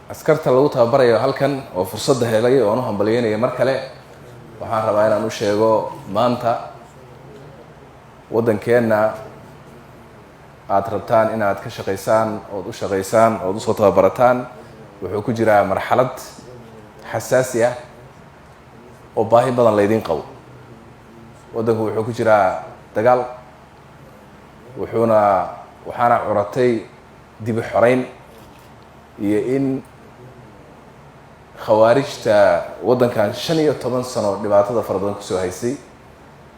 askarta lagu tababarayo halkan oo fursad helay oo aan hambalyeynay mar kale waxaan rabaa inaan u sheego maanta wadankeena aad rabtaan inaad ka shaqeysaan oo u shaqeysaan oo u soo tababarataan wuxuu ku jiraa marxalad xasaasi ah oo baahi badan leedin qabo. wadanku wuxuu ku jiraa dagaal waxaana curatay dib u xoreyn iyo in khawaarijta wadankan 15 sano dhibaatada fara badan ku soo haysay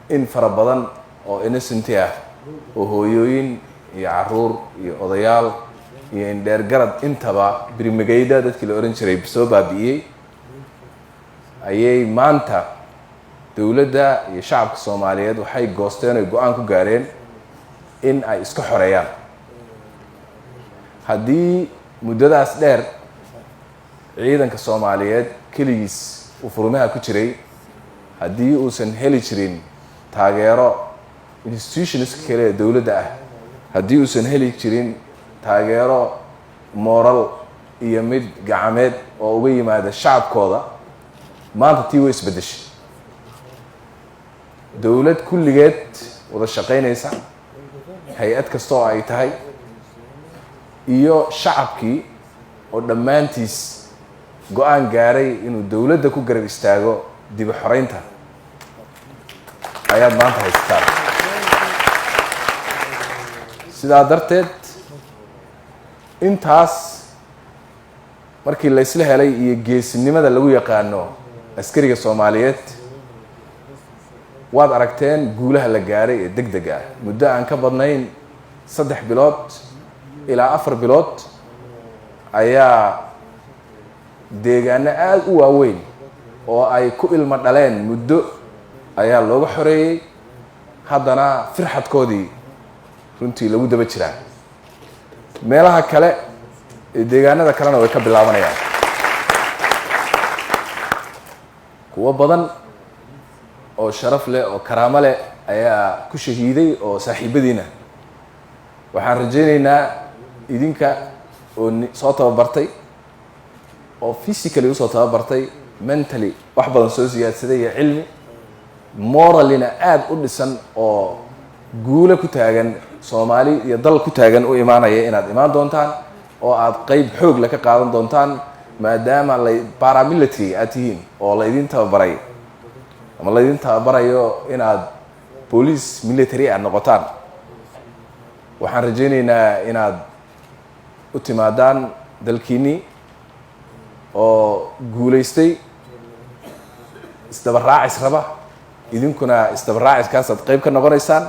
in fara badan oo innocent ah oo hooyooyin iyo caruur iyo odayaal iyo indheer garad intaba birmagayda dadkii la oran jiray soo baabi'iyay ayay maanta dawladda iyo shacabka Soomaaliyeed waxay goosteen oo go'aan ku gaareen in ay iska xoreeyaan. haddii muddadaas dheer ciidanka Soomaaliyeed kaligiis uu furmaha ku jiray, haddii uusan heli jirin taageero institutions kale dawladda ah, haddii uusan heli jirin taageero moral iyo mid gacmeed oo uga yimaada shacabkooda, maanta tii way isbedeshay. dawlad kulligeed wada shaqeynaysa, hay-ad kastoo ay tahay, iyo shacabkii oo dhammaantiis go'aan gaaray inuu dawladda ku garab istaago dib u xoreynta ayaad maanta haysataan. sidaa darteed intaas markii la isla helay iyo geesinimada lagu yaqaano askariga Soomaaliyeed, waad aragteen guulaha la gaaray ee degdeg ah muddo aan ka badnayn 3 bilood ilaa 4 bilood ayaa deegaano aad u waaweyn oo ay ku ilmo dhaleen muddo ayaa looga xoreeyay. haddana firxadkoodii runtii lagu daba jiraa. meelaha kale ee deegaanada kalena way ka bilaabanayaan. kuwa badan oo sharaf leh oo karaamo leh ayaa ku shahiiday oo saaxiibadiina. waxaan rajaynaynaa idinka oo soo tababartay oo physically usoo tababartay, mentally wax badan soo siyaadsaday iyo cilmi, moralina aad u dhisan oo guulo ku taagan Soomaali iyo dal ku taagan u imaanaya inaad imaan doontaan oo aad qayb xoog la ka qaadan doontaan, maadaama paramilitary aad tihiin oo la idin tababaray ama la idin tababarayo inaad police military aad noqotaan. waxaan rajaynaynaa inaad u timaadaan dalkiini oo guulaystay, isdabaraacis raba, idinkuna isdabaraaciskaas aad qayb ka noqonaysaan.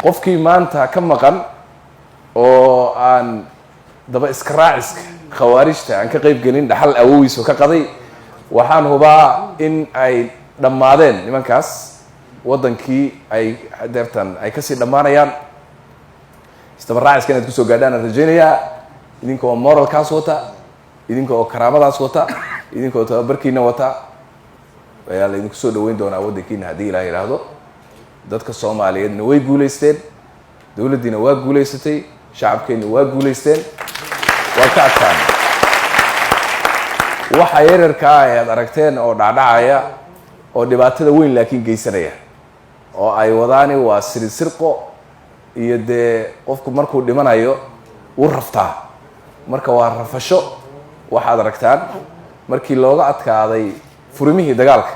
qofkii maanta ka maqan oo aan daba iska raaciska khawaarijta aan ka qayb gelin dhaxal awowiisu ka qaday, waxaan hubaa in ay dhammaadeen nimankaas, wadankii ay deertan ay kasii dhammaanayaan. isdabaraaciska inaad kusoo gaadhaan aan rajaynayaa, idinka oo moralkaas wata, idinka oo karaamadaas wata, idinka oo tababarkiina wata, ayaa la idinku soo dhaweyn doonaa wadankiina haddii Ilaahay yidhaahdo. dadka Soomaaliyeedna way guulaysteen, dawladdiina waa guulaysatay, shacabkeena waa guulaysteen, waa ka adkaan. waxa yararka ah aad aragteen oo dhacdhacaya oo dhibaatada weyn laakiin geysanaya oo ay wadaani waa sirqo iyo dee qofku markuu dhimanayo uu raftaa. marka waa rafasho. waxaad aragtaan markii looga adkaaday furimihii dagaalka,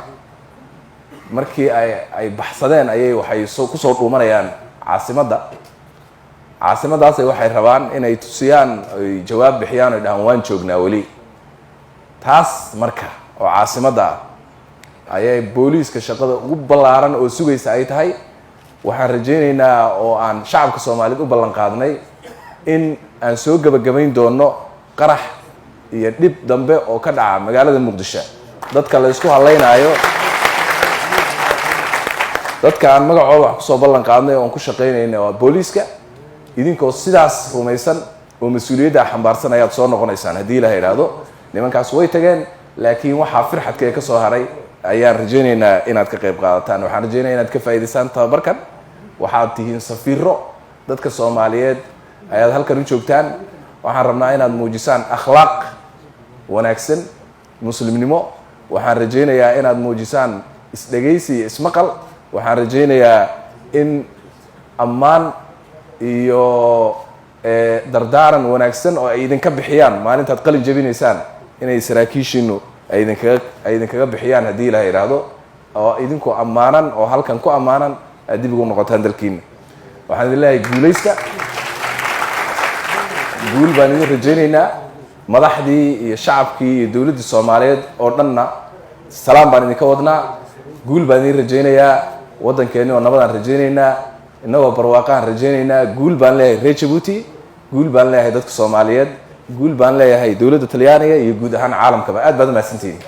markii ay baxsadeen ayay waxay ku soo dhuumanayaan caasimadda caasimadaas waxay rabaan inay tusiyaan ay jawaab bixiyaan oo dhahan waan joognaa wali taas marka oo caasimada ayay booliiska shaqada ugu ballaaran oo sugaysa ay tahay waxaan rajaynaynaa oo aan shacabka Soomaaliyeed u ballan qaadnay in aan soo gabagabayn doono qarax iyo dib dambe oo ka dhaca magaalada Muqdisho dadka la isku haleynaayo dadka aan magacooda wax ku soo ballan qaadnay oo ku shaqeynayna waa booliiska idinkoo sidaas rumaysan oo mas'uuliyadda xambaarsan ayaad soo noqonaysaan haddii la yiraahdo nimankaas way tageen laakiin waxa firxadka ka soo haray ayaan rajaynaynaa inaad ka qayb qaadataan waxaan rajaynaynaa inaad ka faa'iideysaan tababarkan waxaad tihiin safiiro dadka Soomaaliyeed ayaad halkan u joogtaan waxaan rabnaa inaad muujisaan akhlaaq wanaagsan muslimnimo waxaan rajaynayaa inaad muujisaan isdhageysi ismaqal waxaan rajaynayaa in ammaan iyo dardaaran wanaagsan oo ay idinka bixiyaan maalintaad qalin jabinaysaan inay saraakiishiinu ay idinkaga bixiyaan haddii la yiraahdo oo idinku ammaanan oo halkan ku ammaanan dib ugu noqotaan dalkiina waxaan idin leeyahay guulaysta guul baan idin rajaynaynaa madaxdii iyo shacabkii iyo dawladda Soomaaliyeed oo dhanna salaam baan idinka wadnaa guul baan idin rajaynayaa waddankeena oo nabadaan rajaynaynaa inagoo barwaaqaan rajaynaynaa guul baan leeyahay reer Djibouti guul baan leeyahay dadka Soomaaliyeed guul baan leeyahay dawladda Talyaaniga iyo guud ahaan caalamkaba aad baad u mahadsantihiin